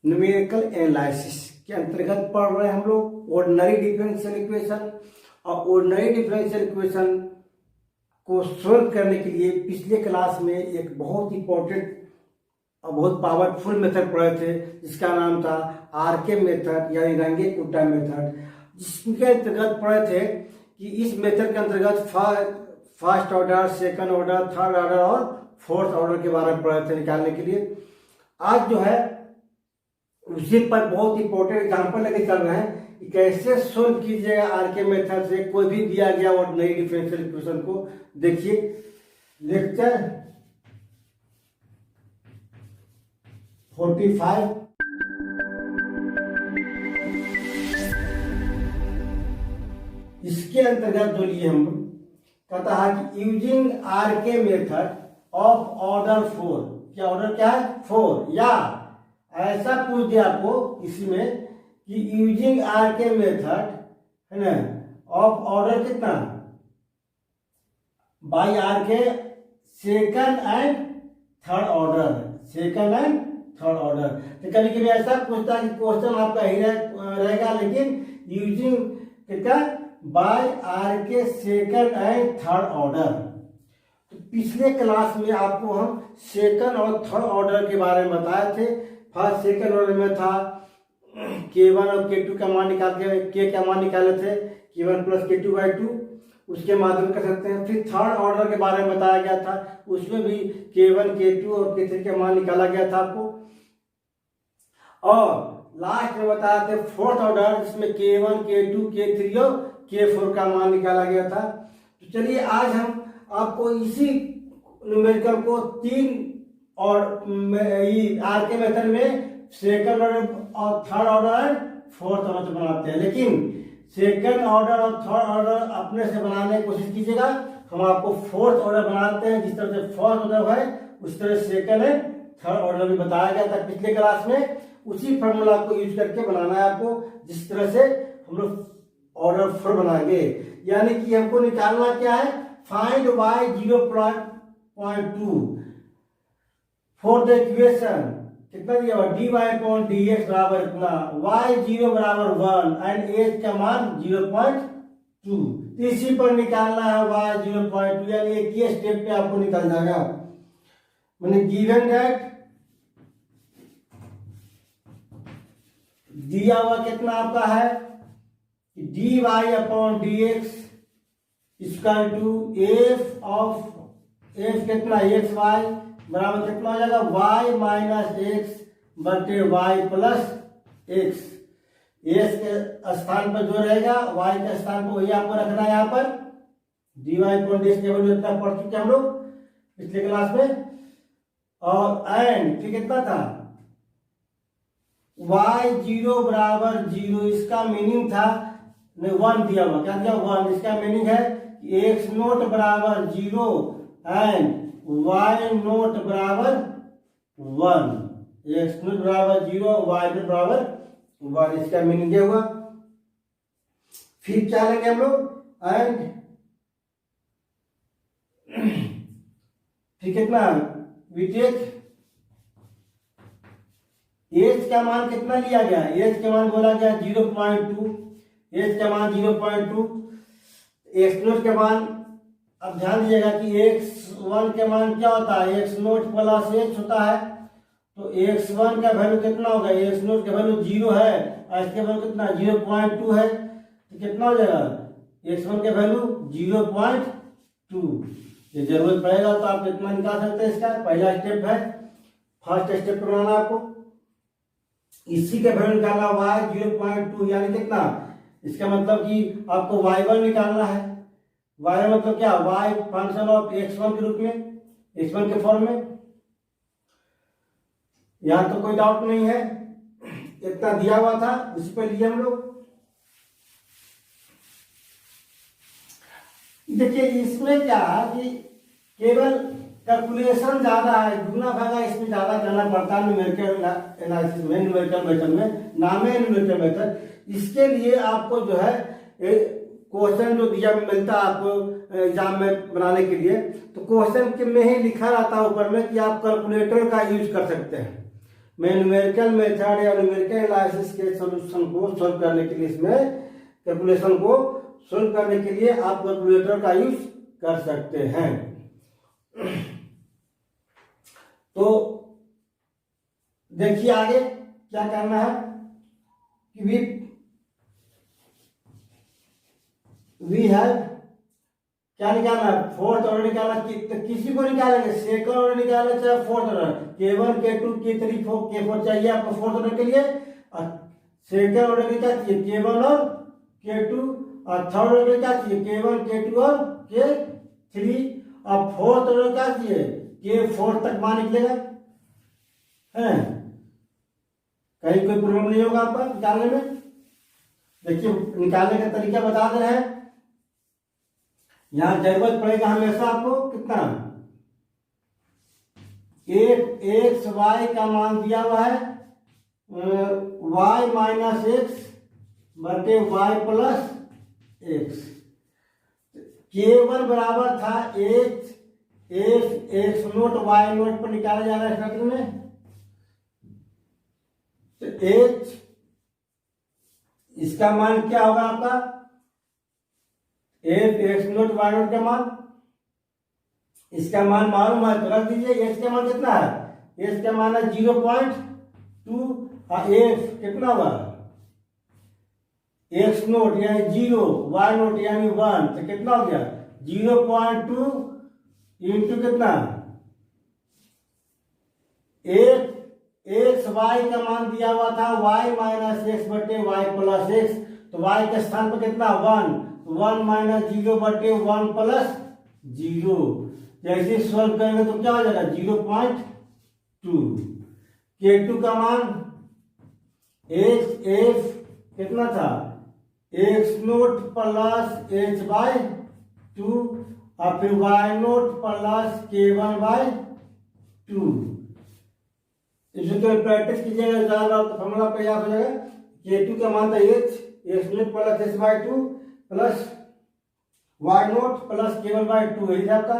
Numerical analysis के अंतर्गत पढ़ रहे हैं हम लोग ऑर्डिनरी डिफरेंशियल इक्वेशन। और ऑर्डिनरी डिफरेंशियल इक्वेशन को सोल्व करने के लिए पिछले क्लास में एक बहुत इंपॉर्टेंट और बहुत पावरफुल मेथड पढ़े थे, जिसका नाम था आरके मेथड यानी रंगे-कुट्टा मेथड, जिसके अंतर्गत पढ़े थे कि इस मेथड के अंतर्गत first order, second order, third order और फोर्थ ऑर्डर के बारे में पढ़े थे निकालने के लिए। आज जो है उसी पर बहुत इंपॉर्टेंट एग्जाम्पल लेके चल रहे हैं कि कैसे सोल्व कीजिएगा आरके मेथड से कोई भी दिया गया ऑर्डिनरी डिफरेंशियल इक्वेशन को। देखिए लेक्चर 45 इसके अंतर्गत जो लिए हम कहता है कि using RK method of order 4, क्या ऑर्डर क्या है 4, या ऐसा पूछ दिया आपको इसमें कि यूजिंग आरके मेथड है ना ऑफ ऑर्डर कितना by RK second and third order, second and third order. तो कभी कभी ऐसा पूछता है कि क्वेश्चन आपका ही रहेगा, लेकिन यूजिंग कितना bye R K second and third order. तो पिछले क्लास में आपको हम सेकंड और थर्ड ऑर्डर के बारे में बताए थे। फर्स्ट सेकंड ऑर्डर में था K1 और K2 का मान निकाल के K का मान निकाले थे K1 प्लस K2/2, उसके माध्यम कर सकते हैं। फिर थर्ड ऑर्डर के बारे में बताया गया था, उसमें भी K1, K2 और K3 का मान निकाला गया था आपको। और लास्ट में बताया थे फोर्थ ऑर्डर, जिसमें K1, K2, K3 और K4 का मान निकाला गया था। तो चलिए आज हम आपको इसी न्यूमेरिकल को तीन और आरके मेथड में सेकंड ऑर्डर और थर्ड ऑर्डर फोर्थ ऑर्डर बनाते हैं। लेकिन सेकंड ऑर्डर और थर्ड ऑर्डर अपने से बनाने की कोशिश कीजिएगा। हम आपको फोर्थ ऑर्डर बनाते हैं, जिस तरह से फर्स्ट ऑर्डर है उस तरह सेकंड एंड थर्ड ऑर्डर भी बताया गया था पिछले क्लास में। उसी फॉर्मूला को यूज करके बनाना है आपको, जिस तरह से हम लोग ऑर्डर 4 बनाएंगे। यानी कि हमको निकालना क्या है, find y 0.2 for the equation कितना दिया हुआ dy/dx बराबर इतना, y0 बराबर 1 एंड h का मान 0.2। इसी पर निकालना है y 0.2, यानी एक ही स्टेप पे आपको निकल जाएगा। मैंने गिवन दैट दिया हुआ कितना आपका है dy/dx equal to f of f कितना xy बराबर कितना हो जाएगा y माइनस x बटे y प्लस x। s के स्थान पर जो रहेगा y के स्थान पर वही आपको रखना है। यहाँ पर dy/dx के वैल्यू इतना पढ़ चुके हम लोग पिछले क्लास में। और एंड फिर कितना था y0 बराबर 0, इसका मीनिंग था 1 दिया हुआ, क्या दिया 1, इसका मीनिंग है x0 बराबर 0 एंड y0 बराबर 1, x0 बराबर 0 y0 बराबर 1, इसका मीनिंग ये हुआ। फिर क्या लेंगे हम लोग एंड फिर कितना विटेक एच का मान कितना लिया गया, एच का मान बोला गया 0.2, एच का मान 0.2, x0 के मान अब ध्यान दीजिएगा कि x1 के मान क्या होता है x0 प्लस h होता है। तो x1 का वैल्यू कितना होगा, x0 का वैल्यू 0 है और इसके वैल्यू कितना 0.2 है, तो कितना हो जाएगा x1 का वैल्यू 0.2। ये जरूरत पड़ेगा तो आप कितना निकाल सकते हैं, इसका पहला स्टेप है, फर्स्ट स्टेप बनाना आपको। इसी के वैल्यू निकालना y 0.2 यानी कितना, इसका मतलब कि आपको y1 निकालना है। y मतलब क्या, y फंक्शन ऑफ x1 के रूप में, x1 के फॉर्म में। यहां तो कोई डाउट नहीं है, इतना दिया हुआ था उसी पे लिए हम लोग। देखिए इसमें क्या है कि केवल कैलकुलेशन ज्यादा है, गुना भागा इसमें ज्यादा करना पड़ता है न्यूमेरिकल एनालिसिस में, न्यूमेरिकल मेथड में, नाम है न्यूमेरिकल मेथड। इसके लिए आपको जो है क्वेश्चन जो दिया मिलता है आपको एग्जाम में बनाने के लिए, तो क्वेश्चन में ही लिखा रहता है ऊपर में कि आप कैलकुलेटर का यूज कर सकते हैं। मैं न्यूमेरिकल मेथड या न्यूमेरिकल एनालिसिस के सॉल्यूशन को सॉल्व करने के लिए, इसमें कैलकुलेशन को सॉल्व करने के लिए आप कैलकुलेटर का यूज कर सकते हैं। तो देखिए आगे क्या करना है कि वी हैव क्या निकालना है, फोर्थ ऑर्डर निकालना, तो किसी को निकालेंगे, सेकंड ऑर्डर निकालना चाहे fourth order, K1 K2 K3 K4 चाहिए आपको फोर्थ ऑर्डर के लिए, और सेकंड ऑर्डर के लिए क्या चाहिए, K1 और K2, और थर्ड ऑर्डर के लिए क्या चाहिए, K1 K2 और K3, और फोर्थ ऑर्डर क्या चाहिए, K4 तक मान निकलेगा है। कहीं कोई प्रॉब्लम नहीं होगा आपका निकालने में। देखिए निकालने का तरीका बता दे रहे हैं। यहां जरूरत पड़ेगा हमेशा आपको कितना, एक्स वाई का मान दिया हुआ है y माइनस एक्स बटे वाई प्लस एक्स। K1 बराबर था एक्स नोट वाई नोट पर निकाला जा रहा है शब्द में, तो एच इसका मान क्या होगा आपका, एक्स नोट वाई नोट का मान, इसका मान मालूम है तो रख दीजिए। एक्स का मान कितना है, एक्स का मान है 0.2 और एफ कितना हुआ, एक्स नोट यानी 0, वाई नोट यानी 1, तो कितना हो गया 0.2 इंटू कितना, एक्स वाई का मान दिया हुआ था वाई माइनस एक्स बटे वाई प्लस एक्स, तो वाई के स्थान पर कितना 1 माइनस 0 बटे 1 प्लस 0, जैसे सॉल्व करेंगे तो क्या हो जाएगा 0.2। K2 का मान एफ कितना था, x naught plus h by 2 और फिर Y naught plus K1 by 2। इसमें तो प्रैक्टिस कीजिएगा ज्यादा तो फॉर्मूला पे याद हो जाएगा। K2 का मान था x naught plus h by 2 plus y naught plus K1 by 2, यही था आपका।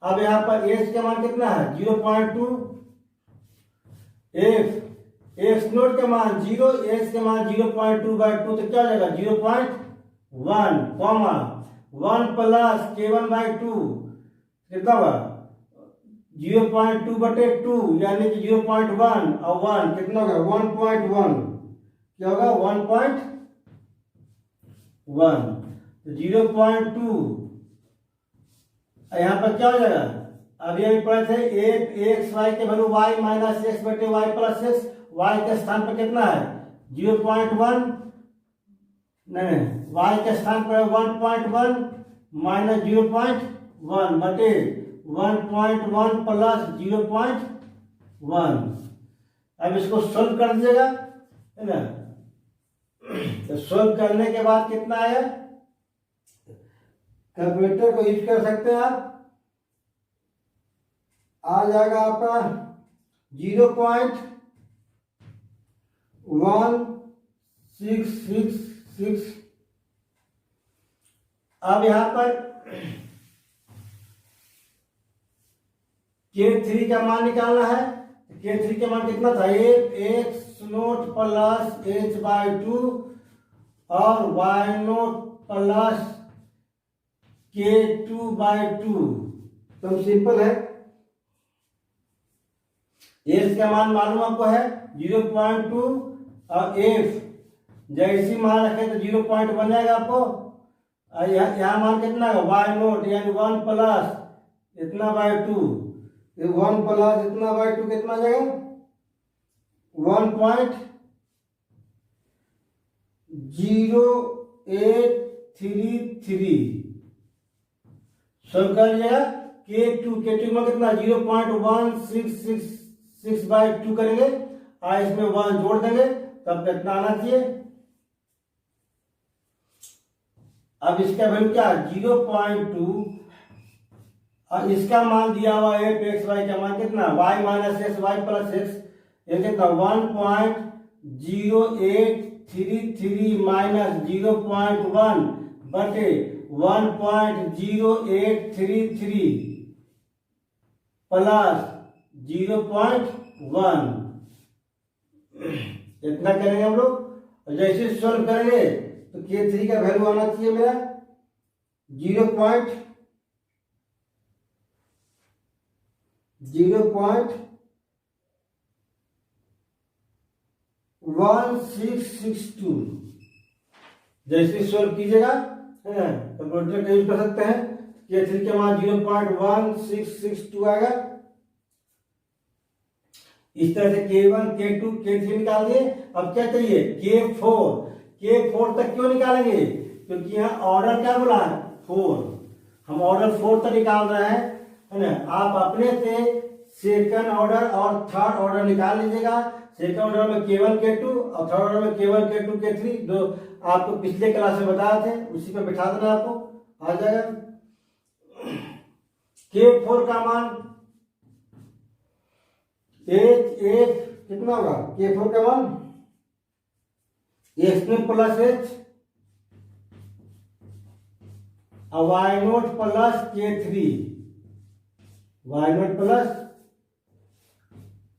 अब यहाँ पर एच का मान कितना है 0.2, एक्स नोट का मान 0, एच का मान 0.2 बाई 2, तो क्या हो जाएगा 0.1 कॉमा 1 प्लस K1 बाई 2 कितना होगा 0.2 बटे 2 यानी कि 0.1 और 1 कितना होगा 1.1, क्या होगा 1.1, तो 0.2 यहाँ पर क्या हो जाएगा, अभी अभी पढ़े थे एक्स वाई के वैल्यू वाई माइनस एक्स बटे वाई प्लस एक्स, वाई के स्थान पर कितना है 0.1, नहीं वाई के स्थान पर 1.1 माइनस 0.1 बटे 1.1 प्लस 0.1। अब इसको सोल्व कर दीजिएगा है ना, तो सोल्व करने के बाद कितना आया, कैलकुलेटर को यूज कर सकते हैं आप, आ जाएगा आपका 0.1666। अब यहां पर K3 का मान निकालना है। K3 का मान कितना था, x naught plus h by 2 और Y naught plus K2 by 2, तो सिंपल है। एच का मान मालूम आपको है 0.2 और एफ जैसी मान रखे तो 0.1 बन जाएगा आपको। यहाँ मान कितना है वाई नोट यानी 1 प्लस इतना बाई 2, 1 प्लस इतना बाई 2 कितना जाएगा 1.0833। सॉल्व कर लीजिएगा। K2 में कितना 0.1666 बाई 2 करेंगे और इसमें 1 जोड़ देंगे तब कितना आना चाहिए। अब इसका वैल्यू क्या 0.2 और इसका मान दिया हुआ है एक्स वाई का मान कितना y minus x y plus x, ये कितना 1.0833 माइनस 0.1 बटे 1.0833 प्लस 0.1 1 इतना करेंगे हम लोग। और जैसे सॉल्व करेंगे तो K3 का वैल्यू आना चाहिए मेरा 0.1662। जैसे सॉल्व कीजिएगा कैलकुलेटर का यूज कर सकते हैं। K3 के मान 0.1662 आएगा। इस तरह से K1 K2 K3 निकाल दिए। अब क्या चाहिए K4 तक क्यों निकालेंगे? क्योंकि यहाँ ऑर्डर क्या बोला है 4, हम ऑर्डर 4 तक निकाल रहे हैं, है ना। आप अपने से सेकंड ऑर्डर और थर्ड ऑर्डर निकाल लीजिएगा। सेकंड ऑर्डर में K1 K2 और थर्ड ऑर्डर में K1 K2 K3 जो आपको पिछले क्लास में बताए थे उसी पे बिठा देना, आपको आ जाएगा। K4 का मान एक कितना होगा? K4 का मान x में प्लस h और y0 plus K3, y0 plus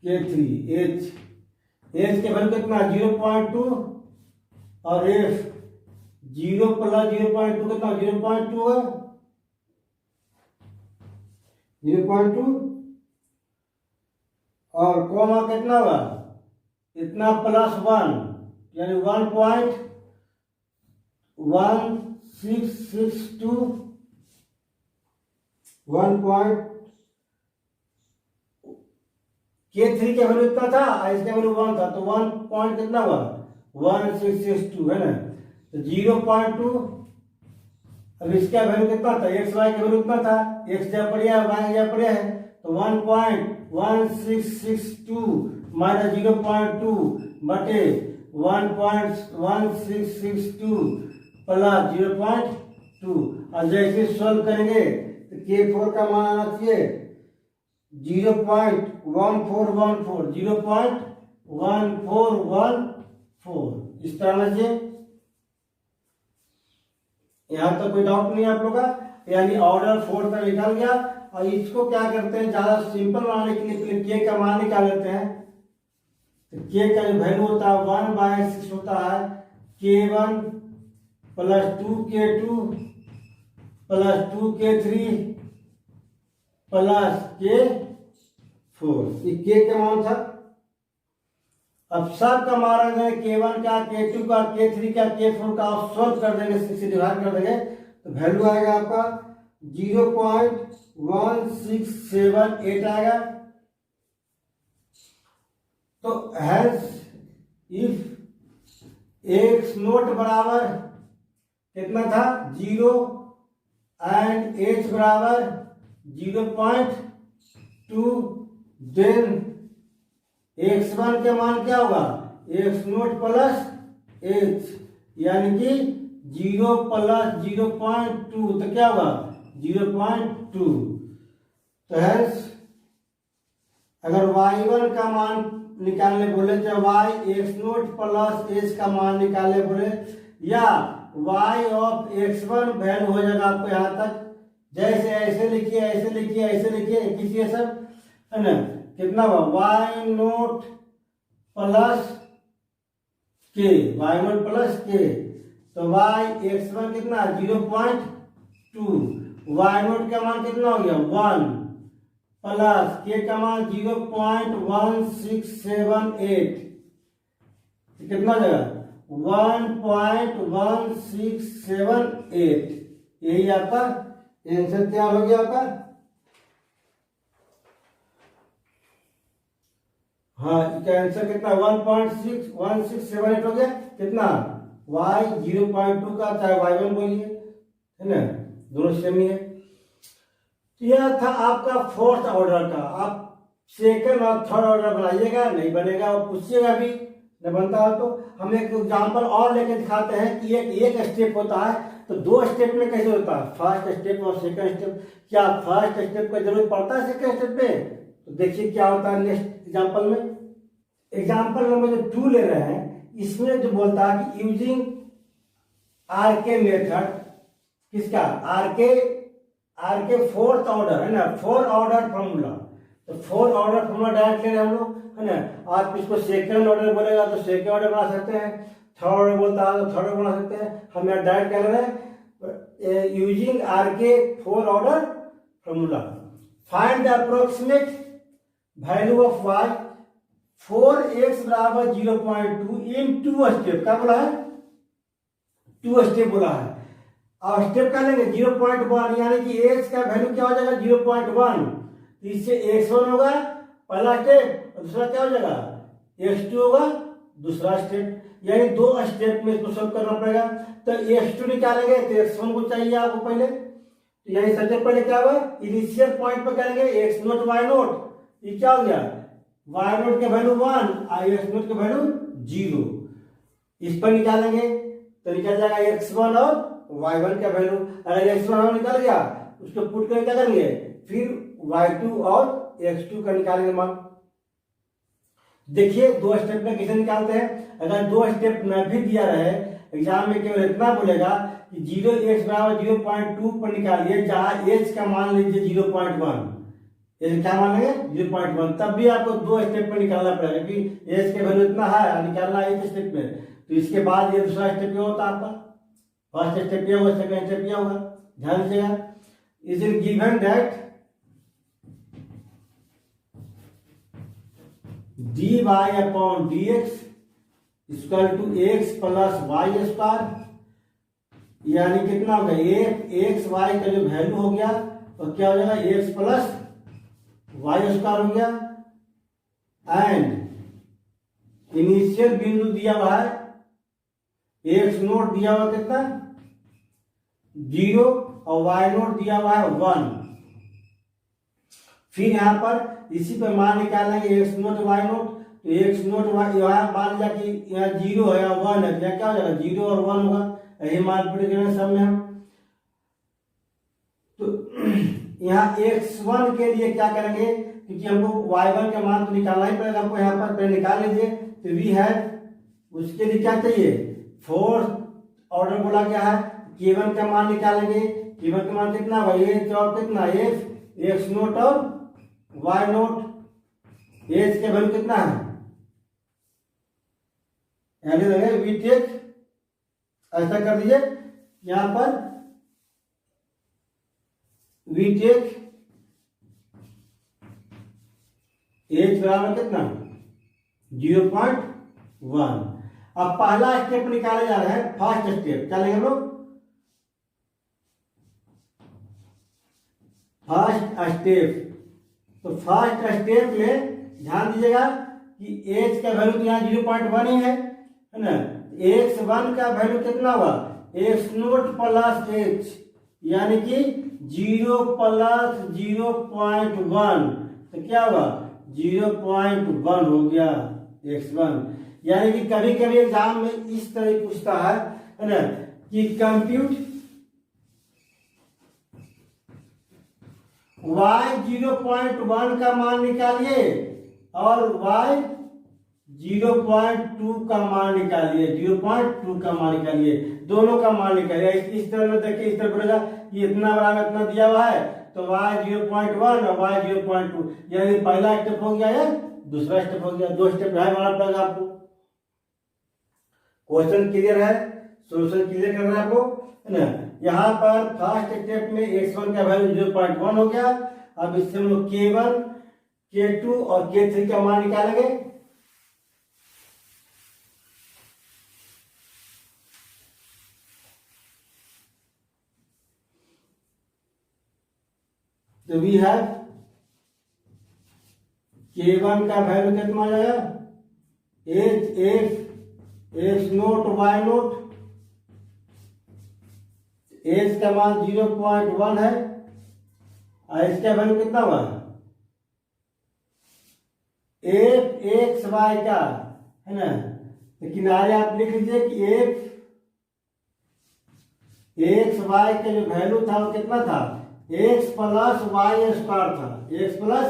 K3 h के वैल्यू कितना 0.2 और f 0 प्लस 0.2 कितना 0.2 है 0.2 और कॉमा कितना हुआ इतना प्लस 1 यानी 1.1662 K3 का वैल्यू इतना था, इसका वैल्यू 1 था, तो 1 पॉइंट कितना हुआ 1662 है ना। तो 0.2 अब इसका वैल्यू कितना था x y का वैल्यू कितना था, x जब बढ़िया है y जब बढ़िया है, तो 1.1662 माइनस 0.2 बटे 1.1662 प्लस 0.2। और जैसे सॉल्व करेंगे तो K4 का मान आना चाहिए 0.1414 इस तरह से। यहां तक कोई डाउट नहीं है आप लोग का? यानी ऑर्डर 4 तक निकल गया। और इसको क्या करते हैं ज्यादा सिंपल बनाने के लिए पहले K का मान निकाल लेते हैं। तो K का जो वैल्यू होता है 1/6 होता है K1 plus 2K2 plus 2K3 plus K4। ये K का मान था। अब सब का मान रख देंगे K1 का K2 का K3 का K4 का सॉल्व कर देंगे, 6 से डिवाइड कर देंगे तो वैल्यू आएगा आपका 0.1678 आएगा। तो हैंस इफ x नोट बराबर कितना था 0 एंड h बराबर 0.2 देन x1 के मान क्या होगा x नोट प्लस h यानी कि 0 प्लस 0.2 तो क्या होगा 0.2। तो हैंस अगर y1 का मान निकालने बोले तो y x note plus h का मान निकालने बोले या y ऑफ x1 वैल्यू हो जाएगा आपको यहाँ तक। जैसे ऐसे लिखिए ऐसे लिखिए ऐसे लिखिए किसी सब है ना। कितना हुआ y नोट प्लस k तो y x1 कितना 0.2 y नोट का मान कितना हो गया 1 प्लस k का मान 0.1678 कितना जगह 1.1678। यही आपका आंसर तैयार हो गया आपका। हाँ इसका आंसर कितना 1.1678 हो गया। कितना y 0.2 का चाहे y1 बोलिए है ना, दोनों सेम ही है। तो यह था आपका फोर्थ ऑर्डर का। आप सेकंड और थर्ड ऑर्डर बनाइएगा, नहीं बनेगा और पूछिएगा भी नहीं बनता हो तो हम एक एग्जांपल और लेके दिखाते हैं कि एक स्टेप होता है तो 2 स्टेप में कैसे होता है, फर्स्ट स्टेप और सेकंड स्टेप। क्या फर्स्ट स्टेप का जरूरत पड़ता है सेकंड स्टेप में? तो देखिए क्या होता है नेक्स्ट एग्जांपल में। एग्जांपल नंबर जो 2 ले रहे हैं इसमें जो बोलता है कि यूजिंग आरके मेथड, किसका आरके फोर्थ ऑर्डर है ना, 4 ऑर्डर फॉर्मूला। तो 4 ऑर्डर फॉर्मूला डायरेक्ट ले रहे हैं हम लोग। है ना। आप इसको सेकंड ऑर्डर बोलेगा तो सेकंड ऑर्डर बना सकते हैं, थर्ड ऑर्डर बोलता है तो थर्ड ऑर्डर बना सकते हैं। हम यहाँ डायरेक्ट कर रहे हैं using RK 4 order formula. Find the approximate value of y 4x बराबर 0.2 इन 2 स्टेप। क्या बोला है? 2 स्टेप बोला है। अब स्टेप क्या लेंगे? 0.1 यानी कि x का वैल्यू क्या हो जाएगा? 0.1। तो इससे x1 होगा पहला स्टेप और दूसरा क्या हो जाएगा? x2 होगा दूसरा स्टेप। यानी 2 स्टेप में इसको सॉल्व करना पड़ेगा। तो x2 निकालेंगे तो x1 को चाहिए आपको पहले। तो यानी सबसे पहले क्या हुआ? इनिशियल पॉइंट पर करेंगे x0 y0। ये क्या हो गया? y0 के वैल्यू 1 और x0 के वैल्यू 0। इस पर निकालेंगे तो निकल जाएगा x1 और y1 का वैल्यू। अगर x1 निकल गया उसको पुट करके क्या करेंगे? फिर y2 और x2 का निकालेंगे मान। देखिए 2 स्टेप में कैसे निकालते हैं। अगर 2 स्टेप न भी दिया रहे, एग्जाम में केवल इतना बोलेगा कि 0x बराबर 0.2 पर निकालिए, जहां h का मान लीजिए 0.1। जैसे क्या मान लेंगे? 0.1। तब भी आपको 2 स्टेप पर निकालना पड़ेगा क्योंकि h के वैल्यू इतना है, निकालना है 1 स्टेप में। तो इसके बाद ये दूसरा स्टेप क्या होता है आपका? फर्स्ट स्टेप क्या होगा, सेकंड स्टेप क्या होगा? ध्यान दीजिएगा। Is it given that dy upon dx equal to x plus y square, यानी कितना हो गया? x y का जो वैल्यू हो गया तो क्या हो जाएगा? x प्लस वाई स्क्वायर हो गया। एंड इनिशियल बिंदु दिया हुआ है x0 दिया हुआ कितना? 0 और y0 दिया हुआ है 1। फिर यहां पर इसी पर मान निकालेंगे x0 y0। तो x0 यहाँ मान लिया कि यहाँ 0 है या 1 है, यहाँ क्या हो जाएगा? 0 और 1 होगा। यही मान पुट करेंगे सब में हम। तो यहाँ x1 के लिए क्या करेंगे? क्योंकि हमको y1 का मान तो निकालना ही पड़ेगा हमको, यहाँ पर पहले निकाल लीजिए। तो v है, उसके लिए क्या चाहिए? 4th ऑर्डर बोला गया है। k1 का मान निकालेंगे। k1 का मान कितना होगा? ये जॉब कितना? x0 और y0। एज के वैल्यू कितना है? वी टेक ऐसा कर दीजिए यहां पर वी टेक एज बराबर कितना? 0.1। अब पहला स्टेप निकाले जा रहे हैं, फर्स्ट स्टेप। क्या लेंगे हम लोग? First step. तो फर्स्ट स्टेप में ध्यान दीजिएगा कि एज का वैल्यू तो यहाँ 0.1 ही है ना। x1 का वैल्यू कितना हुआ? x0 प्लस h, यानी कि 0 प्लस 0.1। तो क्या हुआ? 0.1 हो गया x1। यानी कि कभी कभी एग्जाम में इस तरह पूछता है ना कि कंप्यूट y 0.1 का मान निकालिए और y 0.2 का मान निकालिए, 0.2 का मान निकालिए, दोनों का मान निकालिए। इस तरह में देखिए, इस तरह बोलेगा कि इतना बराबर इतना दिया हुआ है तो y 0.1 और y 0.2, यानी पहला स्टेप हो गया या दूसरा स्टेप हो गया। 2 स्टेप है बनाना पड़ेगा आपको। क्वेश्चन क्लियर है? सोल्यूशन क्लियर करना है आपको, है ना। यहाँ पर फर्स्ट स्टेप में x1 का वैल्यू 0.1 हो गया। अब इससे हम लोग k1, k2 और k3 का मान निकालेंगे। तो वी हैव k1 का वैल्यू कितना आ जाएगा? x0 y0। एज का मान 0.1 है और इसका वैल्यू कितना हुआ? x y का, है ना। तो किनारे आप लिख लीजिए कि x y का जो वैल्यू था वो कितना था? x प्लस वाई स्क्वायर था, x प्लस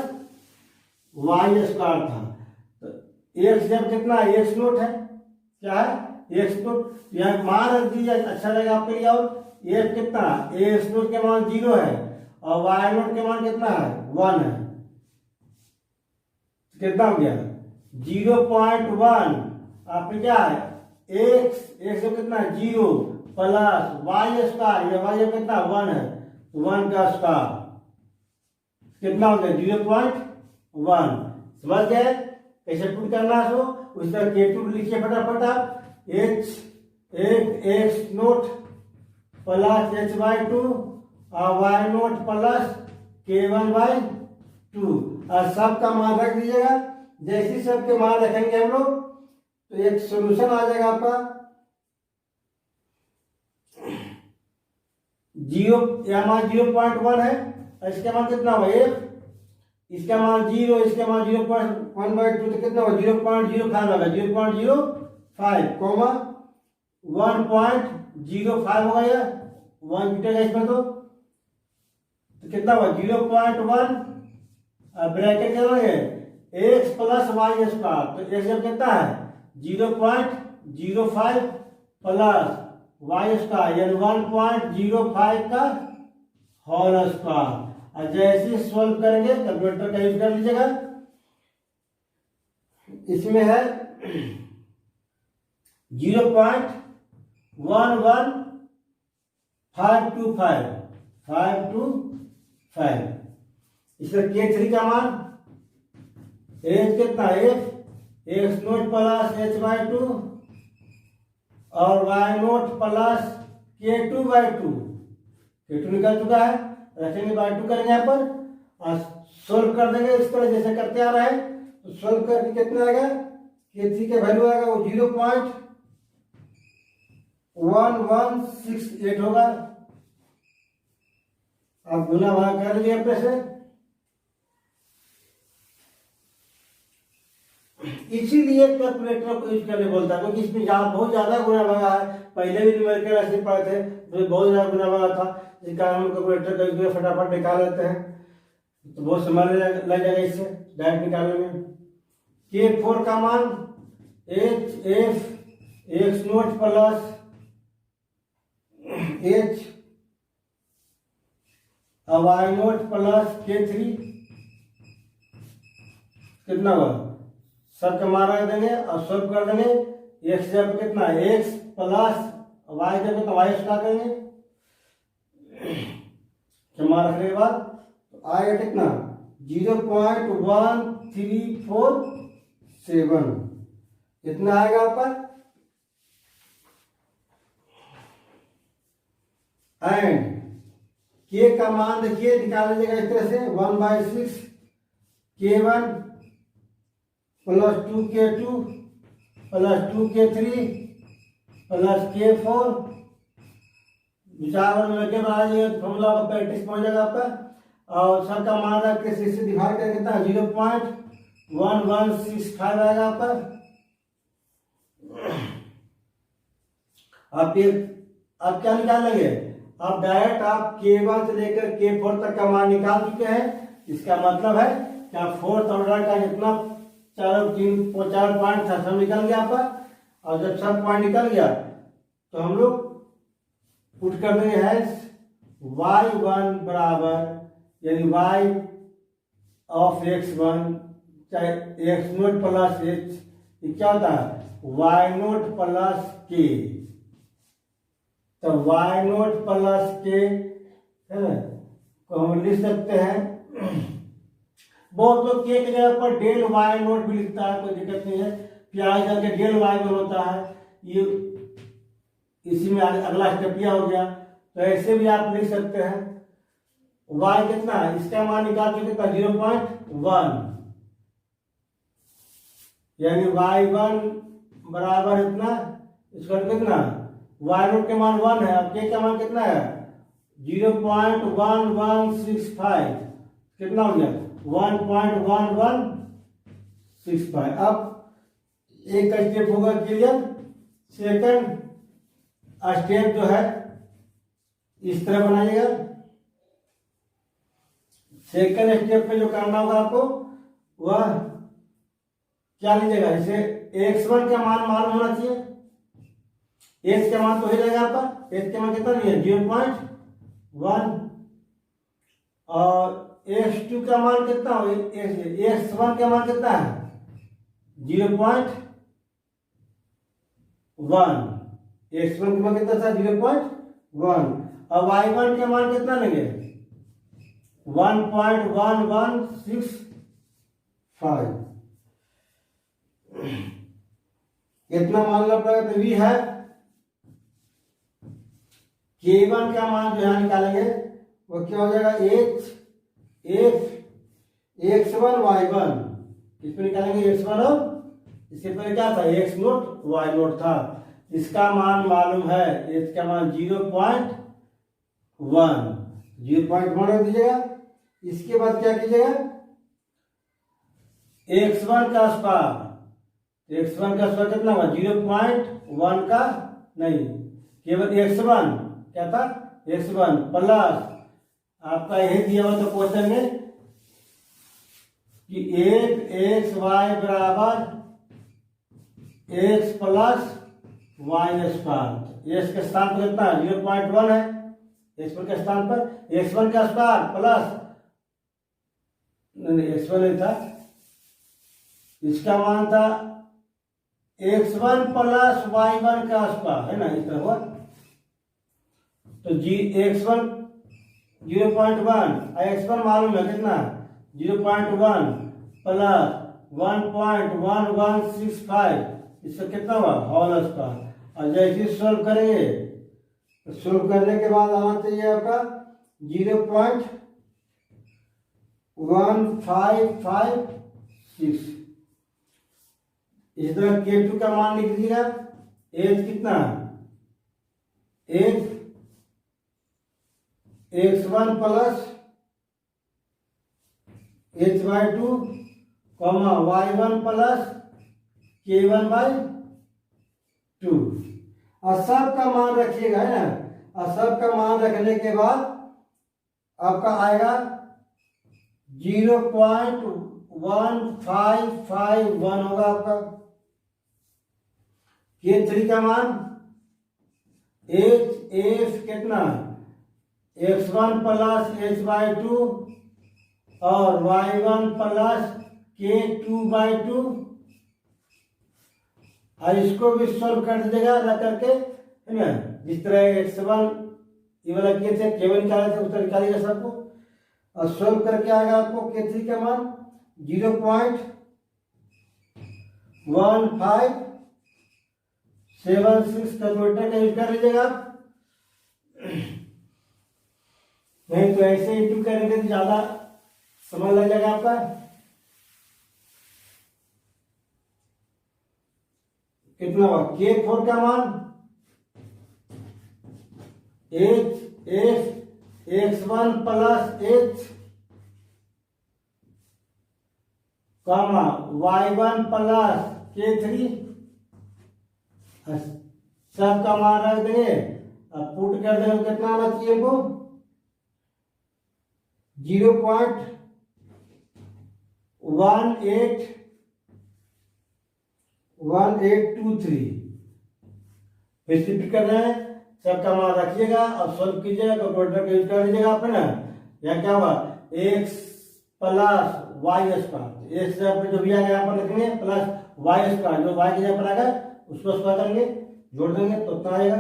वाई स्क्वायर था। तो x जब कितना है? x0 है, क्या है? x0। यहाँ मान रख दीजिए, अच्छा रहेगा आपके लिए। और x कितना? x0 के मान 0 है और y0 के मान कितना है? 1 है। कितना हो गया? 0.1 आपने क्या है x जो कितना 0 प्लस वाई स्क्वायर, या वाई कितना 1 है, 1 का स्क्वायर कितना हो गया 0.1। समझ गए कैसे पुट करना है? उस तरह K2 लिखिए फटाफट आप, x नोट प्लस h/2 और y नोट प्लस K1/2 और सब का मान रख दीजिएगा। जैसे सब के मान रखेंगे हम लोग तो एक सॉल्यूशन आ जाएगा आपका 0.1 है, इसका मान कितना हुआ f, इसका मान 0, इसका मान 0.1/2 तो कितना होगा 0.05 होगा, 0.05 कॉमा 1.05 होगा, या 1 जुटेगा इसमें तो कितना हुआ 0.1 ब्रैकेट क्या है x प्लस वाई स्क्वायर, तो x जब कितना है 0.05 प्लस वाई स्क्वायर यानी 1.05 का होल स्क्वायर। और जैसे सॉल्व करेंगे कैलकुलेटर का यूज कर लीजिएगा, इसमें है 0.11525 इसमें K3 का मान एच कितना x नोट प्लस h/2 और y नोट प्लस K2/2 निकल चुका है, रखेंगे बाय 2 करेंगे यहाँ पर और सोल्व कर देंगे इस तरह जैसे करते आ रहा है। तो सोल्व करके कितना आएगा K3 का वैल्यू आएगा वो 0.1168 होगा। अब गुना भाग कर लीजिए अपने से, इसीलिए कैलकुलेटर को यूज करने बोलता है क्योंकि इसमें बहुत ज्यादा गुना भागा है। पहले भी न्यूमेरिकल ऐसे पढ़े थे तो बहुत ज्यादा गुना भागा था, इस कारण हम कैलकुलेटर का यूज फटाफट निकाल लेते हैं तो बहुत समय लग जाएगा इससे डायरेक्ट निकालने में। K4 का मान h x note plus h y note plus K3 कितना हुआ सब का मान रख देंगे और सॉल्व कर देंगे। x जब कितना x प्लस y जब कितना y स्क्वायर करेंगे जमा रखने के बाद तो आएगा कितना 0.1347 इतना आएगा आपका। एंड K का मान देखिए निकाल लीजिएगा इस तरह से 1/6 K1 plus 2K2 plus 2K3 plus K4 विचार लेके फॉर्मूला का प्रैक्टिस पहुंच जाएगा आपका। और सब का मान रख के 6 से डिवाइड करके कितना 0.1165 आएगा आपका। आप क्या निकाल लेंगे, आप डायरेक्ट आप K1 से लेकर K4 तक का मान निकाल चुके हैं। इसका मतलब है कि आप फोर्थ ऑर्डर का जितना 4 पॉइंट था सब निकल गया आपका। और जब सब पॉइंट निकल गया तो हम लोग पुट कर देंगे है y1 बराबर यानी y ऑफ x1 चाहे x नोट प्लस h क्या होता है y नोट प्लस k, तो y नोट प्लस k है ना को हम लिख सकते हैं। बहुत लोग के जगह पर डेल वाई नोट भी लिखता है, कोई दिक्कत नहीं है। प्याज करके डेल वाई में होता है, ये इसी में अगला स्टेप यह हो गया। तो ऐसे भी आप लिख सकते हैं y कितना है इसका मान निकाल के कितना 0.1 यानी y1 बराबर इतना इसका कितना y नोट के मान 1 है, अब k का मान कितना है 0.1165 कितना हो गया 1.1165। अब एक का स्टेप होगा क्लियर। सेकंड स्टेप जो है इस तरह बनाइएगा। सेकंड स्टेप पे जो करना होगा आपको वह क्या लीजिएगा, जैसे x1 का मान मालूम होना चाहिए, x का मान तो हो जाएगा आपका, x का मान कितना नहीं है 0.1 और x2 का मान कितना हो x1 का मान कितना है 0.1, x1 का मान कितना था 0.1, अब y1 के मान कितना लेंगे 1.1165, कितना मान लो पड़ेगा, तो v है k1 का मान जो यहाँ निकालेंगे वो क्या हो जाएगा x1 y1, इसमें निकालेंगे x1 और इसके पहले क्या था x नोट y नोट था, इसका मान मालूम है, इसका मान 0.1 रख दीजिएगा। इसके बाद क्या कीजिएगा x1 का स्क्वायर, कितना हुआ 0.1 का नहीं, केवल x1 क्या था x1 प्लस आपका यही दिया हुआ तो क्वेश्चन में कि 8xy बराबर x plus y square, x के स्थान पर कितना 0.1 है, x1 के स्थान पर x1 का स्क्वायर प्लस नहीं x1 नहीं था, इसका मान था x1 प्लस y1 का स्क्वायर है ना, इस तरह हुआ तो x1 0.1 x1 मालूम है कितना 0.1 प्लस 1.1165, इससे कितना हुआ होल स्क्वायर, और जैसे सोल्व करेंगे तो सोल्व करने के बाद आना चाहिए आपका 0.1556, इस तरह k2 का मान लिख दीजिएगा, एज कितना as x1 plus h/2 y1 plus k1/2, और सब का मान रखिएगा है ना, और सब का मान रखने के बाद आपका आएगा 0.1551 होगा आपका, k3 का मान f कितना x1 प्लस h/2 और y1 प्लस k2/2, और इसको भी सोल्व कर दीजिएगा रख करके है ना, जिस तरह x1 ये वाला के थे केवल निकाले थे उस तरह निकालिएगा सबको, और सोल्व करके आएगा आपको k3 का मान 0.1576, कैलकुलेटर का यूज कर लीजिएगा, नहीं तो ऐसे इंटू करेंगे तो ज्यादा समय लग जाएगा आपका। कितना हुआ k4 का मान x1 plus h y1 plus k3, सब का मान रख देंगे, अब पुट कर देंगे कितना आना चाहिए हमको 0.1823, रिपीट कर रहे हैं, सबका मान रखिएगा और सोल्व कीजिएगा, कैलकुलेटर का यूज कर लीजिएगा आप है ना, यहाँ क्या हुआ x plus y square, x जो भी आएगा यहाँ पर लिखेंगे प्लस वाई स्क्वायर, जो y के जगह पर आएगा उसको स्क्वायर करेंगे जोड़ देंगे तो उतना आएगा,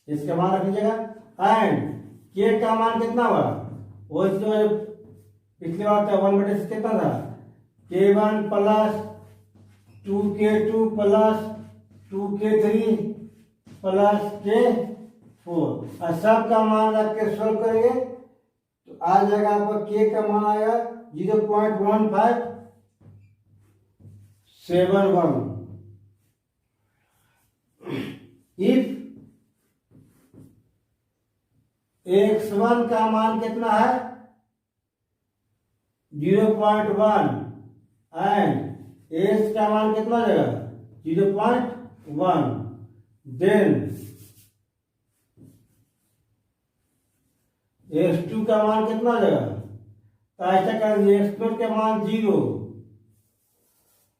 इसका मान रख लीजिएगा, एंड k का मान कितना हुआ वो इसमें पिछली बार था 1/6 कितना था k1 plus 2k2 plus 2k3 plus k4, और सब का मान रख के सोल्व करेंगे तो आ जाएगा आपका k का मान आएगा 0.1571। इफ x1 का मान कितना है 0.1 एंड x का मान कितना जाएगा 0.1, देन x2 का मान कितना जाएगा, तो ऐसा कर x2 के मान 0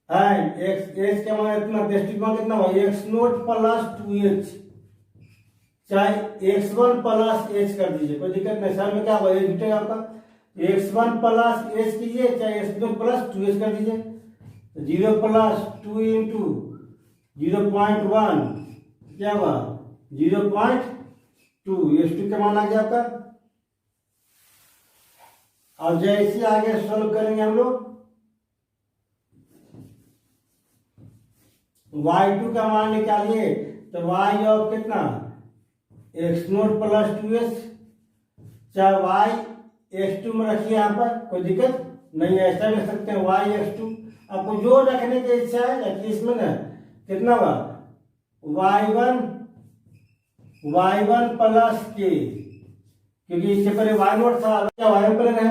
एंड x के मान इतना, x2 मान कितना हुआ x0 प्लस 2h, चाहे x1 प्लस h कर दीजिए कोई दिक्कत नहीं, सर में क्या हुआ जुटेगा आपका x1 प्लस h कीजिए चाहे x0 प्लस 2h कर दीजिए, 0 प्लस 2 इंटू 0.1 क्या हुआ 0.2, S2 का मान आ गया आपका। और जैसे आगे सॉल्व करेंगे हम लोग, y2 का मान निकालिए तो y ऑफ कितना x0 प्लस 2s, चाहे y x2 में रखिए, यहाँ पर कोई दिक्कत नहीं है, ऐसा लिख सकते हैं y x2। आपको जो रखने की इच्छा है रखिए इसमें ना। कितना हुआ y1 प्लस k, क्योंकि इससे पहले y0 था, क्या y प्लस है,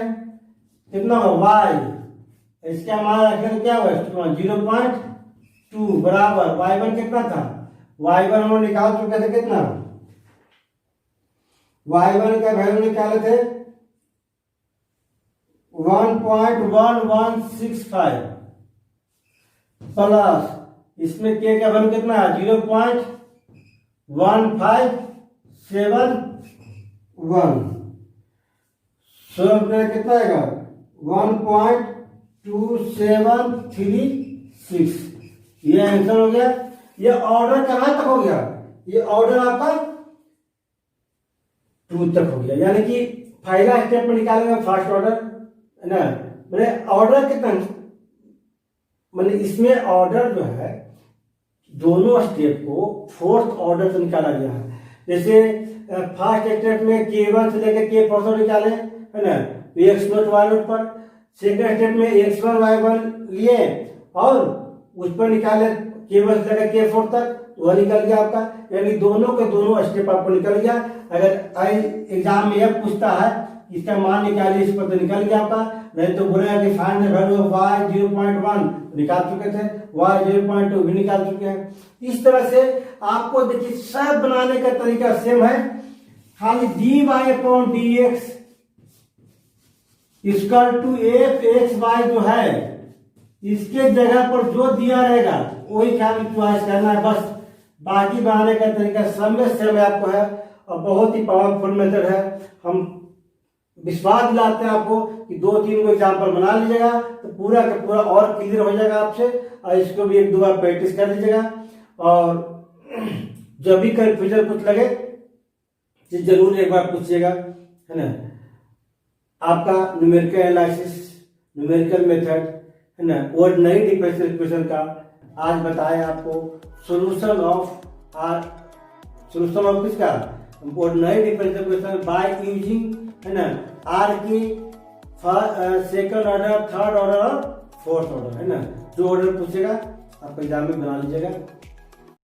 कितना हुआ y, इसका मान रखने क्या हुआ 0.2 बराबर y1 कितना था, y1 हम लोग निकाल चुके थे, कितना y1 का वैल्यू निकाले थे 1.1165 प्लस इसमें k का वैल्यू कितना है 0.1571, सॉल्व करें कितना आएगा 1.2736। ये आंसर हो गया। ये ऑर्डर कहां तक हो गया, ये ऑर्डर आपका 2 तक हो गया, यानी कि पहला स्टेप में निकालेंगे फर्स्ट ऑर्डर है ना। मैंने ऑर्डर कितना, मैंने इसमें ऑर्डर जो है दोनों स्टेप को फोर्थ ऑर्डर से निकाला गया है। जैसे फर्स्ट स्टेप में K1 से लेकर K4 निकाले है ना, x0 y0 पर। सेकंड स्टेप में x1 y1 लिए और उस पर निकाले K1 से लेकर K4 तक, वह निकल गया आपका, यानी दोनों के दोनों स्टेप आपको निकल गया। अगर एग्जाम में यह पूछता है इसका मान निकालिए, इस पर तो निकल गया आपका, नहीं तो बोलेगा कि find the value of y 0.1 निकाल चुके थे, y 0.2 भी निकाल चुके हैं। इस तरह से आपको देखिए सब बनाने का तरीका सेम है, खाली dy/dx इक्वल टू f(x,y) जो है इसके जगह पर जो दिया रहेगा वही खाली चॉइस करना है बस। बाकी बनाने का तरीका सब में सेम आपको है और बहुत ही पावरफुल मेथड है। हम विश्वास दिलाते हैं आपको कि 2-3 को एग्जाम्पल बना लीजिएगा तो पूरा का पूरा और क्लियर हो जाएगा आपसे, और इसको भी 1-2 बार प्रैक्टिस कर लीजिएगा। और जब भी कंफ्यूजन कुछ लगे तो जरूर एक बार पूछिएगा है ना। आपका न्यूमेरिकल एनालिसिस, न्यूमेरिकल मेथड है ना, और नई डिफरेंशियल इक्वेशन का आज बताया आपको सॉल्यूशन ऑफ किसका, और नई डिफरेंशियल इक्वेशन बाय यूजिंग है ना आर की सेकंड ऑर्डर, थर्ड ऑर्डर और फोर्थ ऑर्डर है ना। जो ऑर्डर पूछेगा आप एग्जाम में बना लीजिएगा।